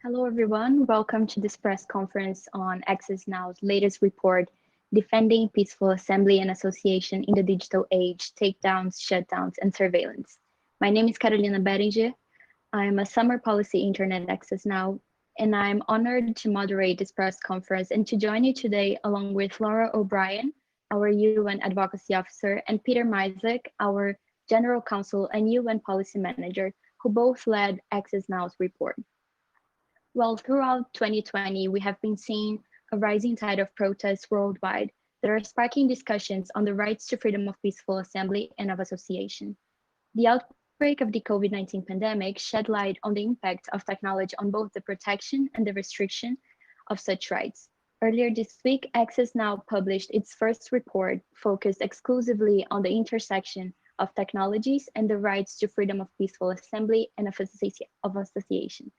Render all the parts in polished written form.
Hello, everyone. Welcome to this press conference on Access Now's latest report, Defending Peaceful Assembly and Association in the Digital Age, Takedowns, Shutdowns, and Surveillance. My name is Carolina Berenger. I am a summer policy intern at Access Now, and I'm honored to moderate this press conference and to join you today along with Laura O'Brien, our UN Advocacy Officer, and Peter Misek, our General Counsel and UN Policy Manager, who both led Access Now's report. Well, throughout 2020, we have been seeing a rising tide of protests worldwide that are sparking discussions on the rights to freedom of peaceful assembly and of association. The outbreak of the COVID-19 pandemic shed light on the impact of technology on both the protection and the restriction of such rights. Earlier this week, Access Now published its first report focused exclusively on the intersection of technologies and the rights to freedom of peaceful assembly and of association.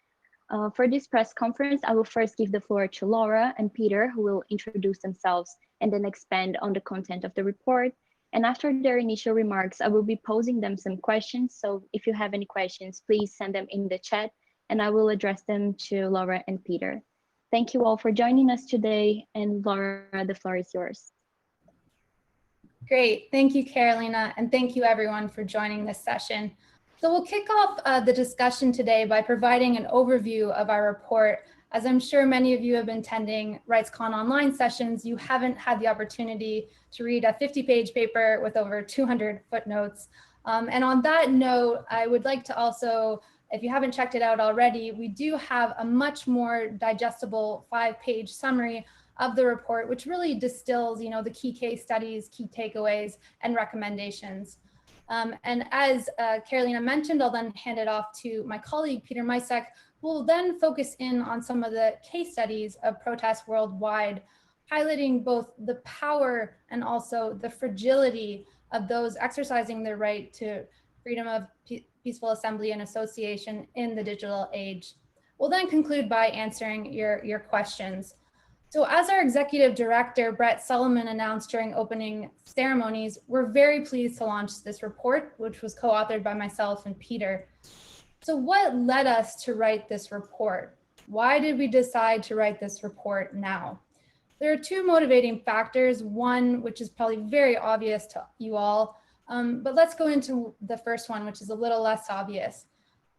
For this press conference, I will first give the floor to Laura and Peter, who will introduce themselves and then expand on the content of the report. And after their initial remarks, I will be posing them some questions. So if you have any questions, please send them in the chat and I will address them to Laura and Peter. Thank you all for joining us today. And Laura, the floor is yours. Great, thank you, Carolina, and thank you everyone for joining this session. So we'll kick off the discussion today by providing an overview of our report. As I'm sure many of you have been attending RightsCon online sessions, you haven't had the opportunity to read a 50-page paper with over 200 footnotes. And on that note, I would like to also, if you haven't checked it out already, we do have a much more digestible 5-page summary of the report, which really distills, the key case studies, key takeaways, and recommendations. And as Carolina mentioned, I'll then hand it off to my colleague, Peter Misek, who will then focus in on some of the case studies of protests worldwide, highlighting both the power and also the fragility of those exercising their right to freedom of peaceful assembly and association in the digital age. We'll then conclude by answering your questions. So as our executive director, Brett Sullivan, announced during opening ceremonies, we're very pleased to launch this report, which was co-authored by myself and Peter. So what led us to write this report? Why did we decide to write this report now? There are two motivating factors, one which is probably very obvious to you all, but let's go into the first one, which is a little less obvious.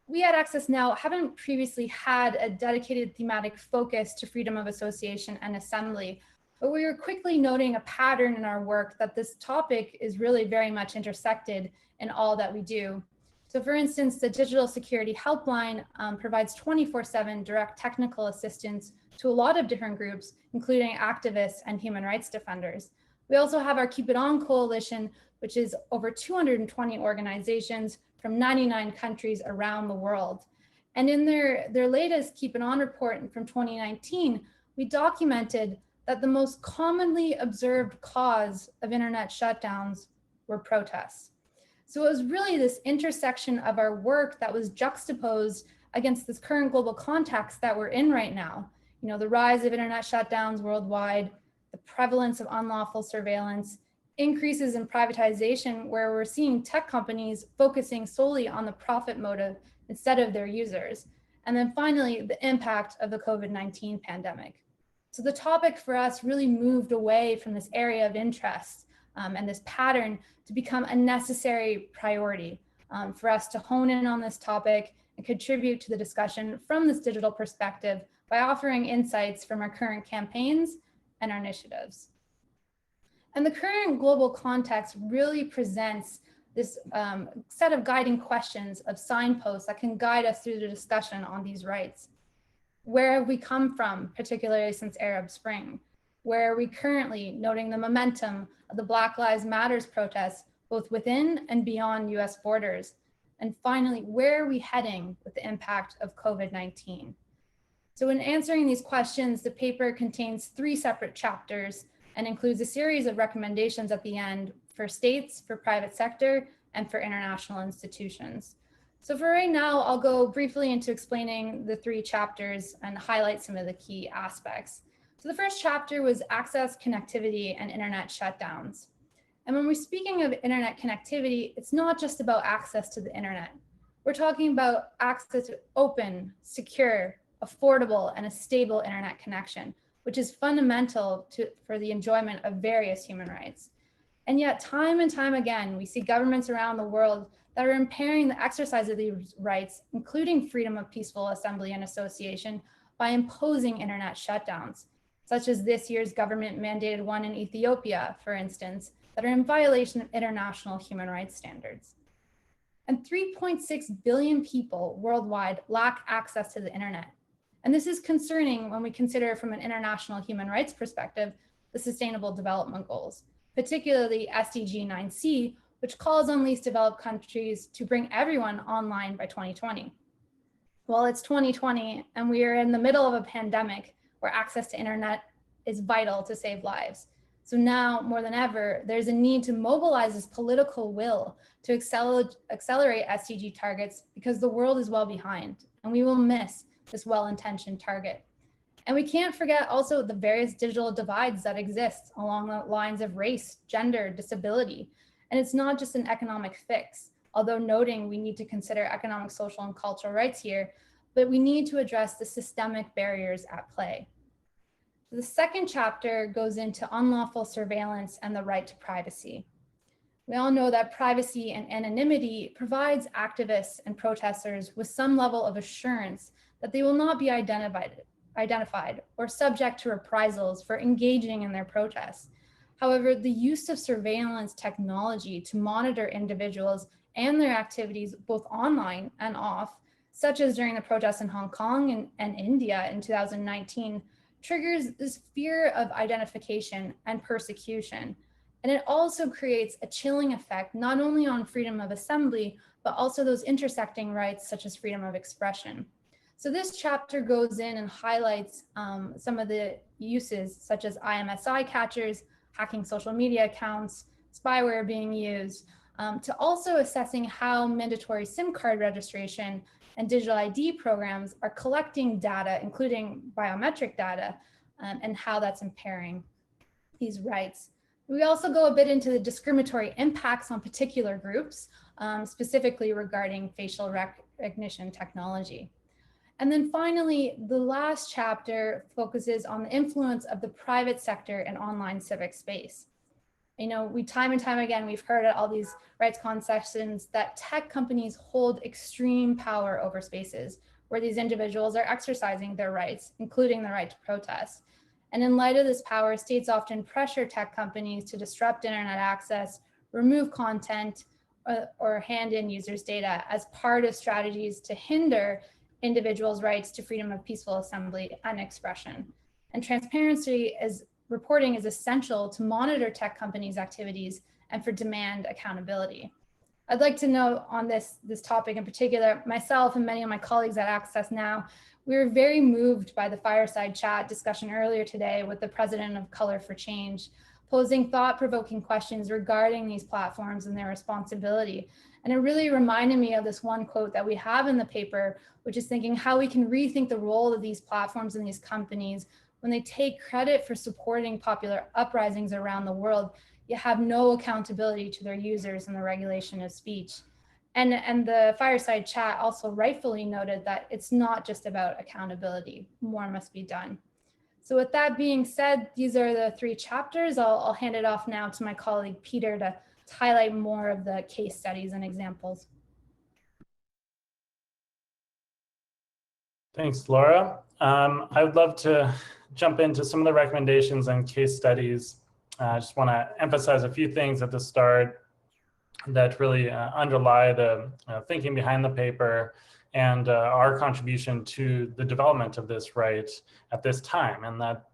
We at Access Now haven't previously had a dedicated thematic focus to freedom of association and assembly, but we were quickly noting a pattern in our work that this topic is really very much intersected in all that we do. So for instance, the Digital Security Helpline provides 24/7 direct technical assistance to a lot of different groups, including activists and human rights defenders. We also have our Keep It On Coalition, which is over 220 organizations from 99 countries around the world. And in their latest Keep It On report from 2019, we documented that the most commonly observed cause of internet shutdowns were protests. So it was really this intersection of our work that was juxtaposed against this current global context that we're in right now. The rise of internet shutdowns worldwide, the prevalence of unlawful surveillance, increases in privatization where we're seeing tech companies focusing solely on the profit motive instead of their users. And then finally, the impact of the COVID-19 pandemic. So the topic for us really moved away from this area of interest and this pattern to become a necessary priority for us to hone in on this topic and contribute to the discussion from this digital perspective by offering insights from our current campaigns and our initiatives. And the current global context really presents this set of guiding questions of signposts that can guide us through the discussion on these rights. Where have we come from, particularly since Arab Spring? Where are we currently, noting the momentum of the Black Lives Matter protests, both within and beyond US borders? And finally, where are we heading with the impact of COVID-19? So in answering these questions, the paper contains 3 separate chapters and includes a series of recommendations at the end for states, for private sector, and for international institutions. So for right now, I'll go briefly into explaining the 3 chapters and highlight some of the key aspects. So the first chapter was access, connectivity, and internet shutdowns. And when we're speaking of internet connectivity, it's not just about access to the internet. We're talking about access to open, secure, affordable, and a stable internet connection, which is fundamental for the enjoyment of various human rights. And yet, time and time again, we see governments around the world that are impairing the exercise of these rights, including freedom of peaceful assembly and association, by imposing internet shutdowns, such as this year's government-mandated one in Ethiopia, for instance, that are in violation of international human rights standards. And 3.6 billion people worldwide lack access to the internet. And this is concerning when we consider from an international human rights perspective, the Sustainable Development Goals, particularly SDG 9C, which calls on least developed countries to bring everyone online by 2020. Well, it's 2020 and we are in the middle of a pandemic where access to internet is vital to save lives. So now more than ever, there's a need to mobilize this political will to accelerate SDG targets because the world is well behind and we will miss this well-intentioned target. And we can't forget also the various digital divides that exist along the lines of race, gender, disability. And it's not just an economic fix, although noting we need to consider economic, social, and cultural rights here, but we need to address the systemic barriers at play. The second chapter goes into unlawful surveillance and the right to privacy. We all know that privacy and anonymity provides activists and protesters with some level of assurance that they will not be identified or subject to reprisals for engaging in their protests. However, the use of surveillance technology to monitor individuals and their activities both online and off, such as during the protests in Hong Kong and India in 2019, triggers this fear of identification and persecution. And it also creates a chilling effect, not only on freedom of assembly, but also those intersecting rights such as freedom of expression. So this chapter goes in and highlights some of the uses such as IMSI catchers, hacking social media accounts, spyware being used, to also assessing how mandatory SIM card registration and digital ID programs are collecting data, including biometric data, and how that's impairing these rights. We also go a bit into the discriminatory impacts on particular groups, specifically regarding facial recognition technology. And then finally, the last chapter focuses on the influence of the private sector in online civic space. You know, we time and time again, we've heard at all these RightsCon sessions that tech companies hold extreme power over spaces where these individuals are exercising their rights, including the right to protest. And in light of this power, states often pressure tech companies to disrupt internet access, remove content, or hand in users' data as part of strategies to hinder individuals' rights to freedom of peaceful assembly and expression. And transparency reporting is essential to monitor tech companies' activities and for demand accountability. I'd like to note on this topic in particular, myself and many of my colleagues at Access Now, we were very moved by the fireside chat discussion earlier today with the president of Color for Change, posing thought-provoking questions regarding these platforms and their responsibility. And it really reminded me of this one quote that we have in the paper, which is thinking how we can rethink the role of these platforms and these companies when they take credit for supporting popular uprisings around the world, yet have no accountability to their users in the regulation of speech. And the fireside chat also rightfully noted that it's not just about accountability, more must be done. So with that being said, these are the three chapters. I'll hand it off now to my colleague Peter to highlight more of the case studies and examples. Thanks, Laura. I would love to jump into some of the recommendations and case studies. I just want to emphasize a few things at the start that really underlie the thinking behind the paper and our contribution to the development of this right at this time. And that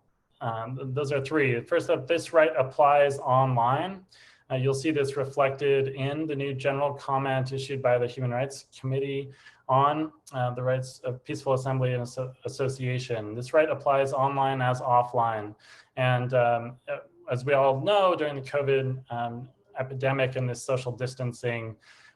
those are three. First up, this right applies online. You'll see this reflected in the new general comment issued by the Human Rights Committee on the rights of peaceful assembly and association. This right applies online as offline. And as we all know, during the COVID epidemic and this social distancing,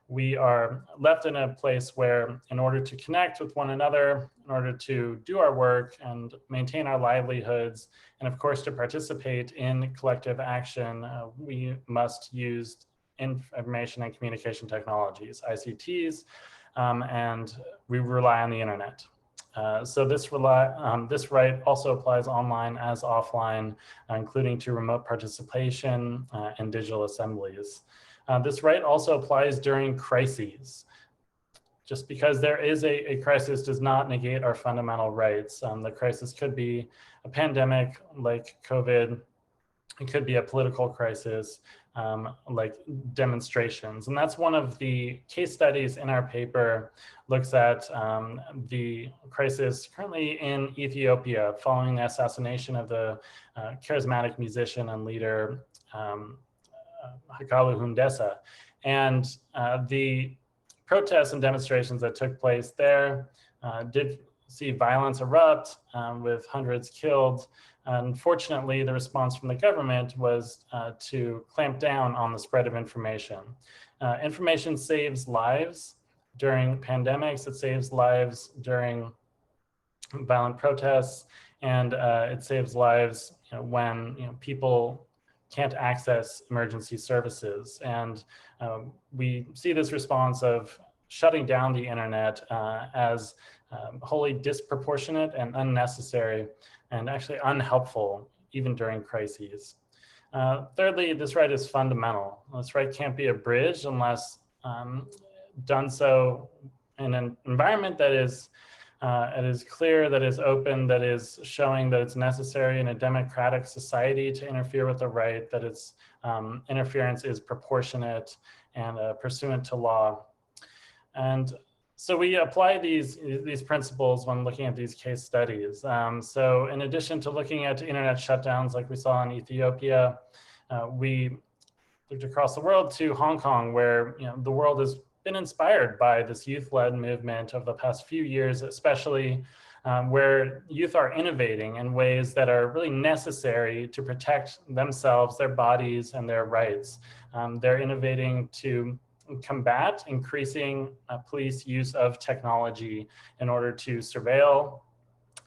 we are left in a place where in order to connect with one another, in order to do our work and maintain our livelihoods, and of course to participate in collective action, we must use information and communication technologies, ICTs, and we rely on the internet. So this right also applies online as offline, including to remote participation and digital assemblies. This right also applies during crises. Just because there is a crisis does not negate our fundamental rights. The crisis could be a pandemic like COVID. It could be a political crisis like demonstrations. And that's one of the case studies in our paper, looks at the crisis currently in Ethiopia following the assassination of the charismatic musician and leader Hakalu Hundessa. And the protests and demonstrations that took place there did see violence erupt with hundreds killed. Unfortunately, the response from the government was to clamp down on the spread of information. Information saves lives during pandemics, it saves lives during violent protests, and it saves lives when people can't access emergency services. And we see this response of shutting down the internet as wholly disproportionate and unnecessary and actually unhelpful even during crises. Thirdly, this right is fundamental. This right can't be abridged unless done so in an environment that is clear, that is open, that is showing that it's necessary in a democratic society to interfere with the right, that its interference is proportionate and pursuant to law. And so we apply these principles when looking at these case studies. So in addition to looking at internet shutdowns like we saw in Ethiopia, we looked across the world to Hong Kong, where the world has been inspired by this youth-led movement of the past few years, especially where youth are innovating in ways that are really necessary to protect themselves, their bodies, and their rights. They're innovating to combat increasing police use of technology in order to surveil,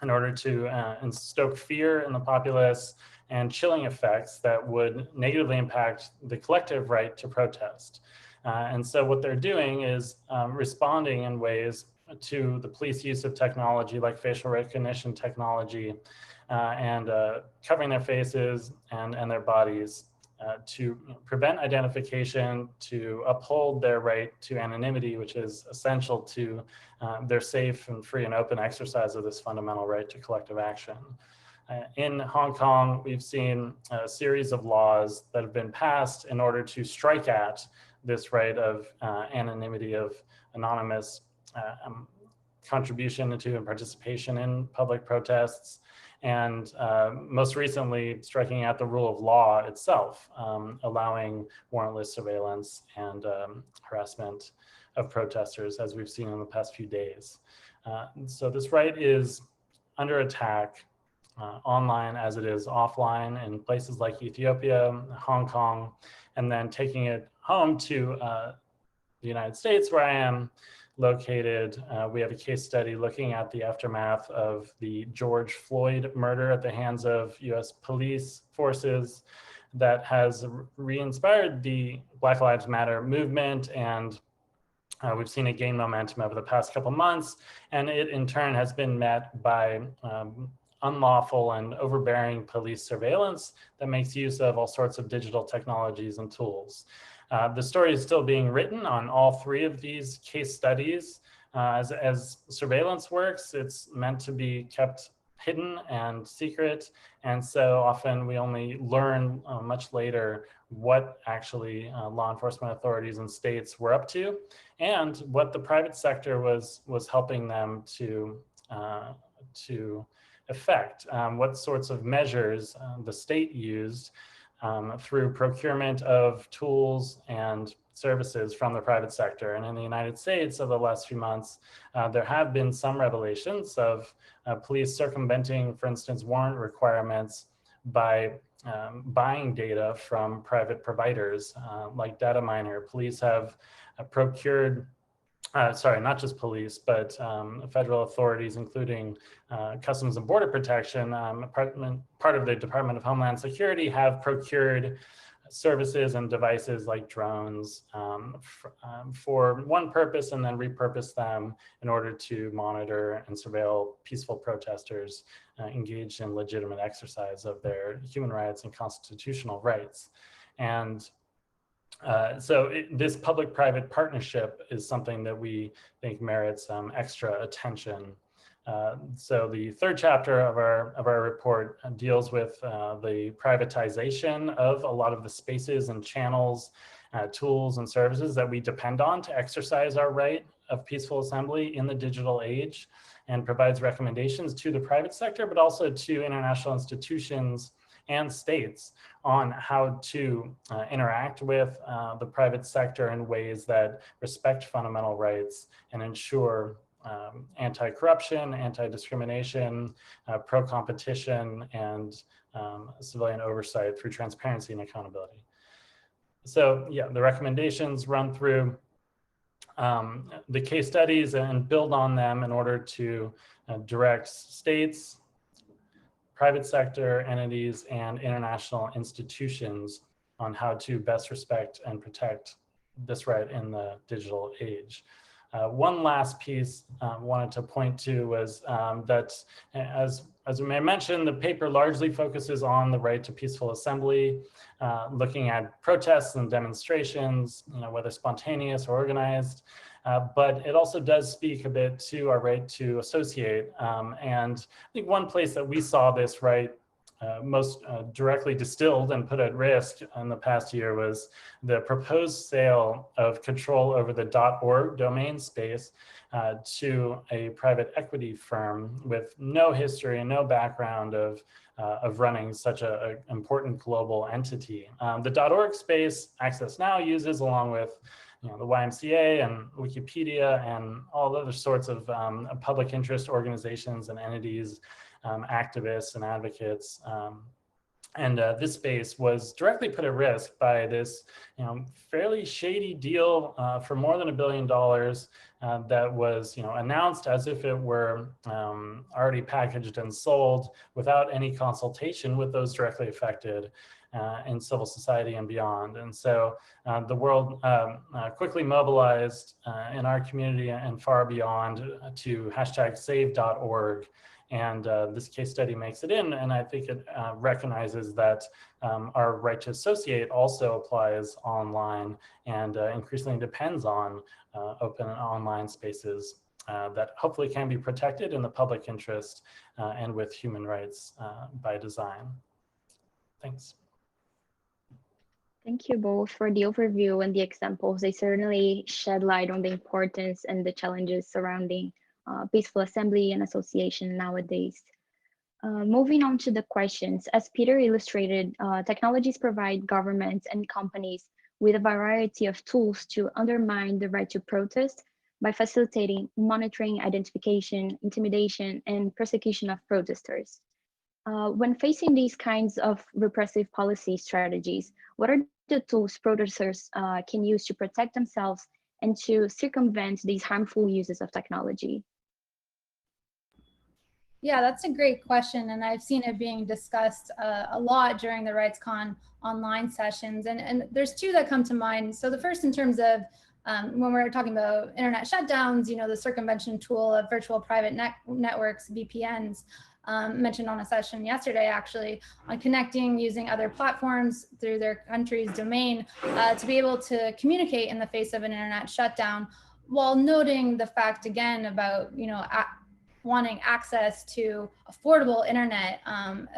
in order to stoke fear in the populace, and chilling effects that would negatively impact the collective right to protest. And so what they're doing is responding in ways to the police use of technology like facial recognition technology and covering their faces and their bodies to prevent identification, to uphold their right to anonymity, which is essential to their safe and free and open exercise of this fundamental right to collective action. In Hong Kong, we've seen a series of laws that have been passed in order to strike at this right of anonymity, of anonymous contribution to and participation in public protests, and most recently striking at the rule of law itself, allowing warrantless surveillance and harassment of protesters, as we've seen in the past few days. So this right is under attack online as it is offline in places like Ethiopia, Hong Kong, and then taking it home to the United States, where I am located. We have a case study looking at the aftermath of the George Floyd murder at the hands of US police forces that has re-inspired the Black Lives Matter movement, and we've seen it gain momentum over the past couple months, and it in turn has been met by unlawful and overbearing police surveillance that makes use of all sorts of digital technologies and tools. The story is still being written on all three of these case studies. As surveillance works, it's meant to be kept hidden and secret. And so often we only learn much later what actually law enforcement authorities and states were up to and what the private sector was helping them to effect, what sorts of measures the state used through procurement of tools and services from the private sector. And in the United States over the last few months, there have been some revelations of police circumventing, for instance, warrant requirements by buying data from private providers like data miner. Police have procured sorry, not just police, but federal authorities, including Customs and Border Protection, part of the Department of Homeland Security, have procured services and devices like drones for one purpose and then repurpose them in order to monitor and surveil peaceful protesters engaged in legitimate exercise of their human rights and constitutional rights. And this public-private partnership is something that we think merits extra attention. So the third chapter of our report deals with the privatization of a lot of the spaces and channels, tools and services that we depend on to exercise our right of peaceful assembly in the digital age, and provides recommendations to the private sector, but also to international institutions and states on how to interact with the private sector in ways that respect fundamental rights and ensure anti-corruption, anti-discrimination, pro-competition, and civilian oversight through transparency and accountability. So yeah, the recommendations run through the case studies and build on them in order to direct states, private sector entities, and international institutions on how to best respect and protect this right in the digital age. One last piece I wanted to point to was that, as we may mention, the paper largely focuses on the right to peaceful assembly, looking at protests and demonstrations, whether spontaneous or organized, but it also does speak a bit to our right to associate. And I think one place that we saw this right most directly distilled and put at risk in the past year was the proposed sale of control over the .org domain space to a private equity firm with no history and no background of running such an important global entity. The .org space Access Now uses, along with the YMCA and Wikipedia and all other sorts of public interest organizations and entities, activists and advocates. And this space was directly put at risk by this fairly shady deal for more than $1 billion that was announced as if it were already packaged and sold without any consultation with those directly affected in civil society and beyond. And so the world quickly mobilized in our community and far beyond to #save.org. And this case study makes it in, and I think it recognizes that our right to associate also applies online and increasingly depends on open and online spaces that hopefully can be protected in the public interest and with human rights by design. Thanks. Thank you both for the overview and the examples. They certainly shed light on the importance and the challenges surrounding peaceful assembly and association nowadays. Moving on to the questions, as Peter illustrated, technologies provide governments and companies with a variety of tools to undermine the right to protest by facilitating monitoring, identification, intimidation, and persecution of protesters. When facing these kinds of repressive policy strategies, what are the tools protesters can use to protect themselves and to circumvent these harmful uses of technology? Yeah, that's a great question, and I've seen it being discussed a lot during the RightsCon online sessions, and there's two that come to mind. So the first, in terms of when we're talking about internet shutdowns, the circumvention tool of virtual private networks, VPNs, mentioned on a session yesterday, actually, on connecting using other platforms through their country's domain to be able to communicate in the face of an internet shutdown, while noting the fact, again, about, wanting access to affordable internet.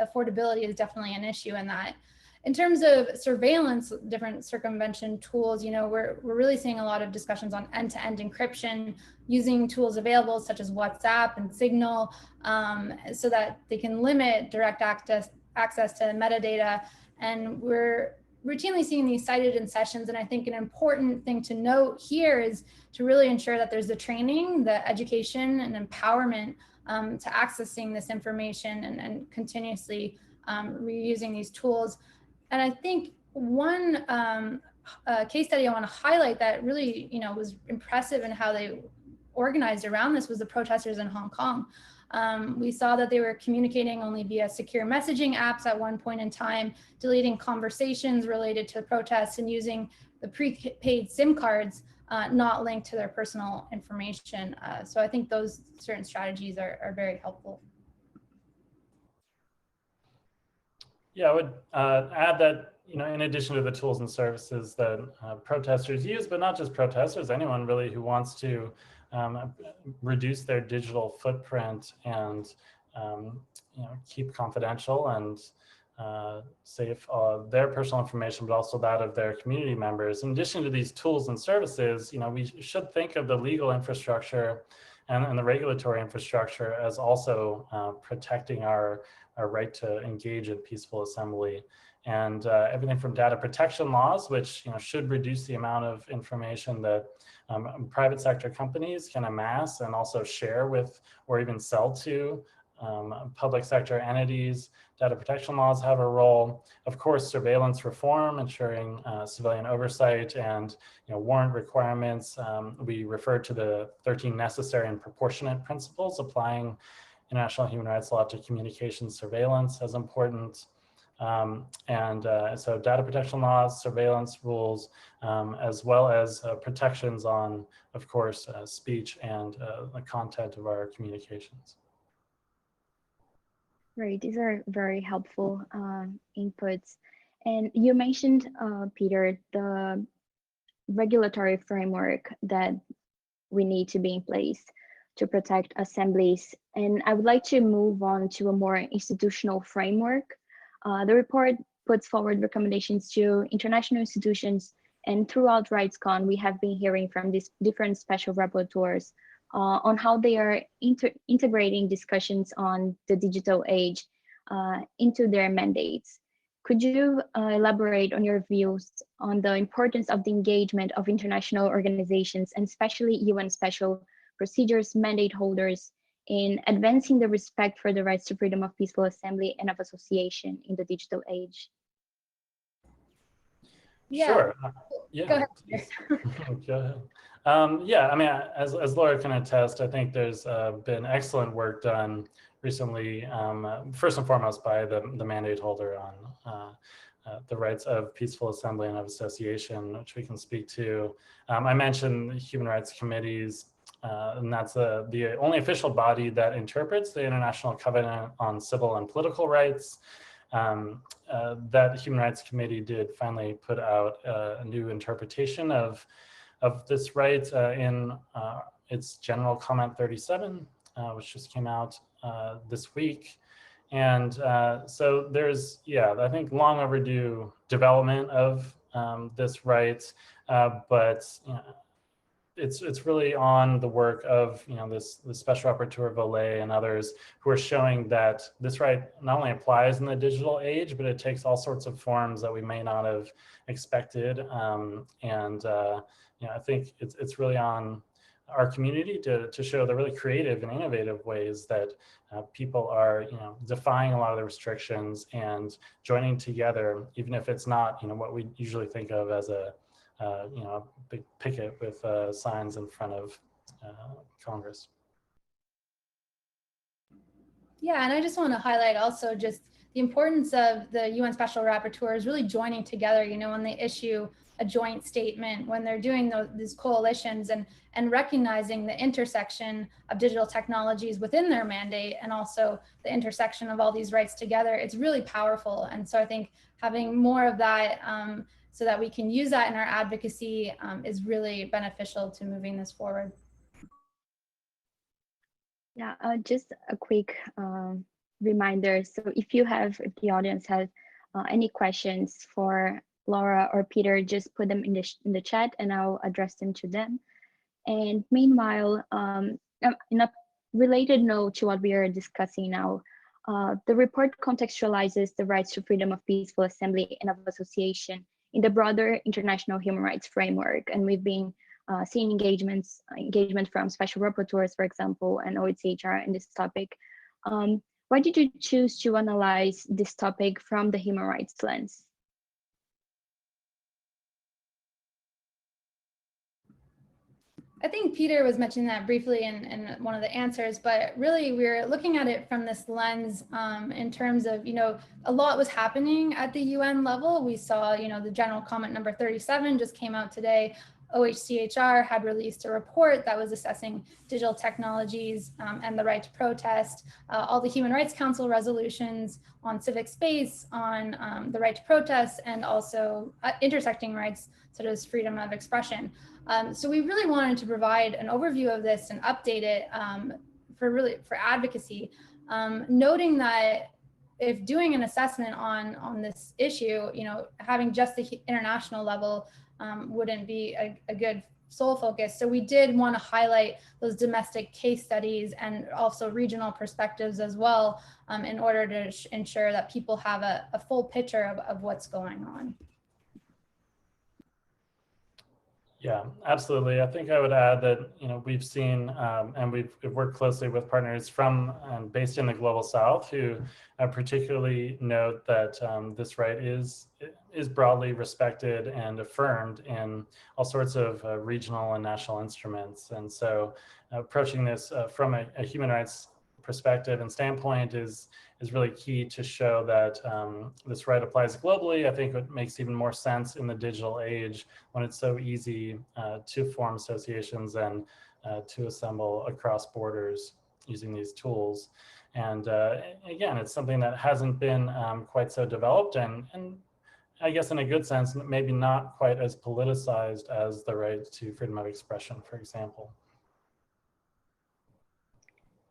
Affordability is definitely an issue in that. In terms of surveillance, different circumvention tools, we're really seeing a lot of discussions on end-to-end encryption, using tools available such as WhatsApp and Signal, so that they can limit direct access to metadata. And we're routinely seeing these cited in sessions. And I think an important thing to note here is to really ensure that there's the training, the education, and empowerment to accessing this information and continuously reusing these tools. And I think one case study I want to highlight that really, was impressive in how they organized around this was the protesters in Hong Kong. We saw that they were communicating only via secure messaging apps at one point in time, deleting conversations related to protests and using the prepaid SIM cards not linked to their personal information. So I think those certain strategies are very helpful. Yeah, I would add that, in addition to the tools and services that protesters use, but not just protesters, anyone really who wants to reduce their digital footprint and keep confidential and safe their personal information, but also that of their community members. In addition to these tools and services, we should think of the legal infrastructure and the regulatory infrastructure as also protecting our right to engage in peaceful assembly. And everything from data protection laws, which should reduce the amount of information that private sector companies can amass and also share with or even sell to public sector entities. Data protection laws have a role. Of course, surveillance reform, ensuring civilian oversight and warrant requirements. We refer to the 13 necessary and proportionate principles applying international human rights law to communication surveillance as important. So data protection laws, surveillance rules, as well as protections on, of course, speech and the content of our communications. Right, these are very helpful inputs. And you mentioned, Peter, the regulatory framework that we need to be in place to protect assemblies. And I would like to move on to a more institutional framework. The report puts forward recommendations to international institutions, and throughout RightsCon, we have been hearing from these different special rapporteurs on how they are integrating discussions on the digital age into their mandates. Could you elaborate on your views on the importance of the engagement of international organizations, and especially UN special procedures mandate holders, in advancing the respect for the rights to freedom of peaceful assembly and of association in the digital age? Yeah. Sure. Yeah. Go ahead. Go ahead. Yeah, I mean, as Laura can attest, I think there's been excellent work done recently, first and foremost by the mandate holder on the rights of peaceful assembly and of association, which we can speak to. I mentioned human rights committees, and that's the only official body that interprets the International Covenant on Civil and Political Rights. That Human Rights Committee did finally put out a new interpretation of this right in its General Comment 37, which just came out this week. And so there's, I think, long overdue development of this right, but it's really on the work of the Special Rapporteur Vollet and others who are showing that this right not only applies in the digital age, but it takes all sorts of forms that we may not have expected. I think it's really on our community to show the really creative and innovative ways that people are defying a lot of the restrictions and joining together, even if it's not what we usually think of as a big picket with signs in front of Congress. Yeah, and I just want to highlight also just the importance of the UN Special Rapporteurs really joining together, when they issue a joint statement, when they're doing these coalitions and recognizing the intersection of digital technologies within their mandate and also the intersection of all these rights together. It's really powerful. And so I think having more of that so that we can use that in our advocacy is really beneficial to moving this forward. Yeah, just a quick reminder. So if the audience has any questions for Laura or Peter, just put them in the chat and I'll address them to them. And meanwhile, in a related note to what we are discussing now, the report contextualizes the rights to freedom of peaceful assembly and of association in the broader international human rights framework. And we've been seeing engagement from special rapporteurs, for example, and OHCHR in this topic. Why did you choose to analyze this topic from the human rights lens? I think Peter was mentioning that briefly in one of the answers, but really we're looking at it from this lens in terms of, a lot was happening at the UN level. We saw, the general comment number 37 just came out today. OHCHR had released a report that was assessing digital technologies and the right to protest, all the Human Rights Council resolutions on civic space, on the right to protest, and also intersecting rights such as freedom of expression. So we really wanted to provide an overview of this and update it for advocacy, noting that if doing an assessment on this issue, having just the international level wouldn't be a good sole focus. So we did want to highlight those domestic case studies and also regional perspectives as well, in order to ensure that people have a full picture of what's going on. Yeah, absolutely. I think I would add that we've seen and we've worked closely with partners from based in the global South who particularly note that this right is broadly respected and affirmed in all sorts of regional and national instruments. And so approaching this from a human rights perspective and standpoint is really key to show that this right applies globally. I think it makes even more sense in the digital age when it's so easy to form associations and to assemble across borders using these tools. And again, it's something that hasn't been quite so developed and I guess in a good sense, maybe not quite as politicized as the right to freedom of expression, for example.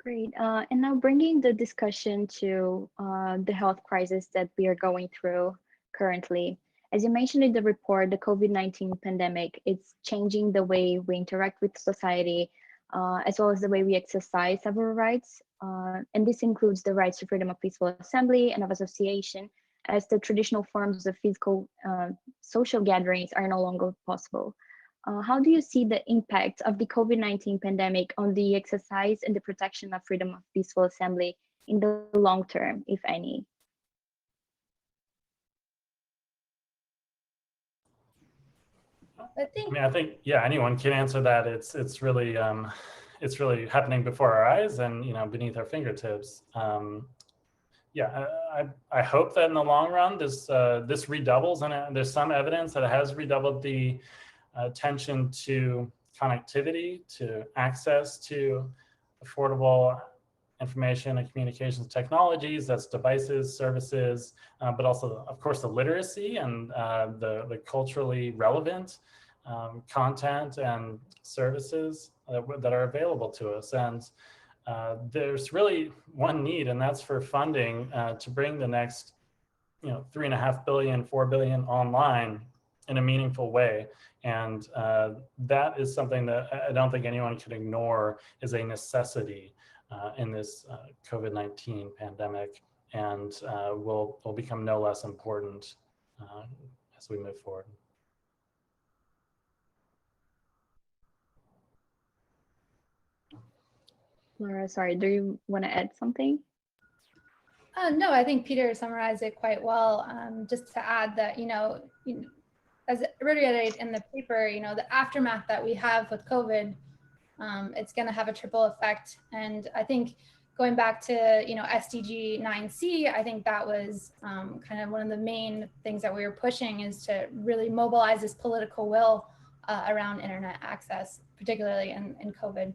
Great. And now bringing the discussion to the health crisis that we are going through currently. As you mentioned in the report, the COVID-19 pandemic, it's changing the way we interact with society, as well as the way we exercise our rights. And this includes the rights to freedom of peaceful assembly and of association, as the traditional forms of physical social gatherings are no longer possible. How do you see the impact of the COVID-19 pandemic on the exercise and the protection of freedom of peaceful assembly in the long term, if any? I think yeah, anyone can answer that. It's really happening before our eyes and beneath our fingertips. Yeah, I hope that in the long run this redoubles, and there's some evidence that it has redoubled the attention to connectivity, to access to affordable information and communications technologies, that's devices, services, but also, of course, the literacy and the culturally relevant content and services that are available to us. And there's really one need, and that's for funding to bring the next, 3.5 billion, 4 billion online in a meaningful way. And that is something that I don't think anyone can ignore is a necessity in this COVID-19 pandemic, and will become no less important as we move forward. Laura, sorry, do you want to add something? No, I think Peter summarized it quite well. Just to add that, as reiterated in the paper, the aftermath that we have with COVID, it's going to have a triple effect. And I think going back to, SDG 9C, I think that was kind of one of the main things that we were pushing, is to really mobilize this political will around internet access, particularly in COVID.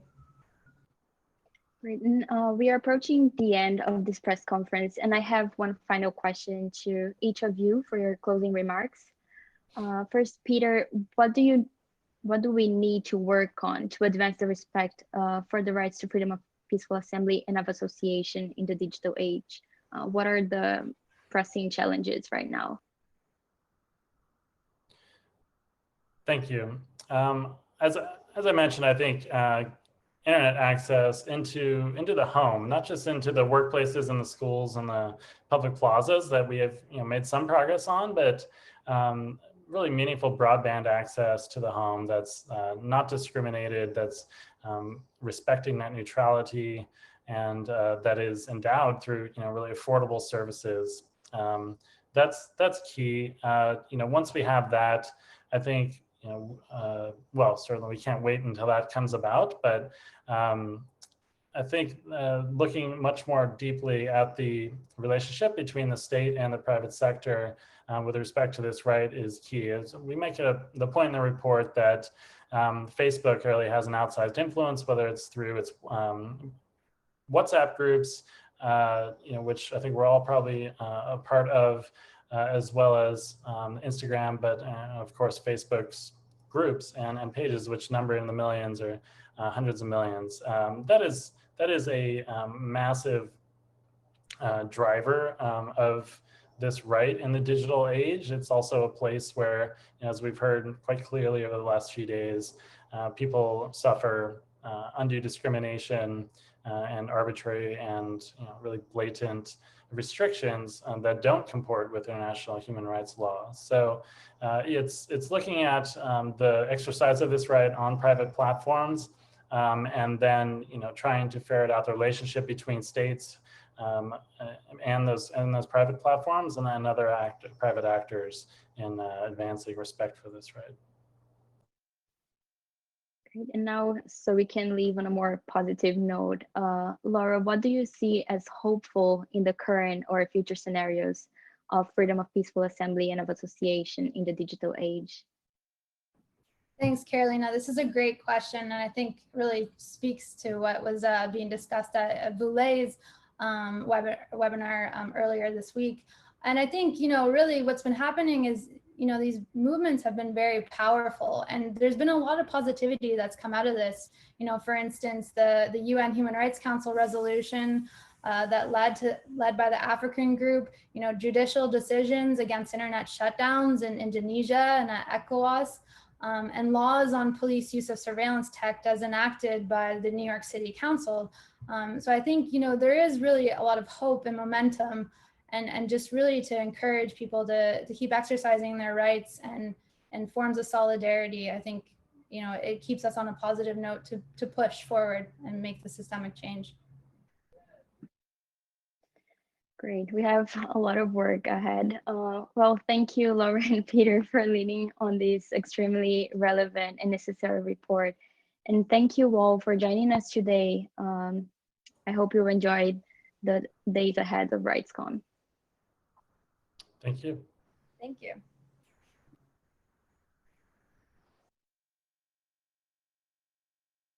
Great. And, we are approaching the end of this press conference, and I have one final question to each of you for your closing remarks. First, Peter, what do we need to work on to advance the respect for the rights to freedom of peaceful assembly and of association in the digital age? What are the pressing challenges right now? Thank you. As I mentioned, I think internet access into the home, not just into the workplaces and the schools and the public plazas that we have made some progress on, but really meaningful broadband access to the home that's not discriminated, that's respecting net neutrality, and that is endowed through really affordable services. That's key. Once we have that, I think well, certainly we can't wait until that comes about, but I think looking much more deeply at the relationship between the state and the private sector with respect to this right is key. As we make the point in the report that Facebook really has an outsized influence, whether it's through its WhatsApp groups, which I think we're all probably a part of, as well as Instagram, but of course Facebook's groups and pages, which number in the millions or hundreds of millions. That is a massive driver of this right in the digital age. It's also a place where, as we've heard quite clearly over the last few days, people suffer undue discrimination and arbitrary and really blatant restrictions that don't comport with international human rights law. So it's looking at the exercise of this right on private platforms, and then trying to ferret out the relationship between states and those private platforms and then other private actors in advancing respect for this right. Great. And now, so we can leave on a more positive note, Laura, what do you see as hopeful in the current or future scenarios of freedom of peaceful assembly and of association in the digital age? Thanks, Carolina. This is a great question, and I think really speaks to what was being discussed at Voulet's webinar earlier this week. And I think, really what's been happening is, these movements have been very powerful, and there's been a lot of positivity that's come out of this. For instance, the UN Human Rights Council resolution that led by the African group, judicial decisions against internet shutdowns in Indonesia and at ECOWAS, and laws on police use of surveillance tech as enacted by the New York City Council. So I think, there is really a lot of hope and momentum, and just really to encourage people to keep exercising their rights and forms of solidarity. I think, it keeps us on a positive note to push forward and make the systemic change. Great. We have a lot of work ahead. Well, thank you, Laura and Peter, for leading on this extremely relevant and necessary report. And thank you all for joining us today. I hope you enjoyed the days ahead of RightsCon. Thank you. Thank you.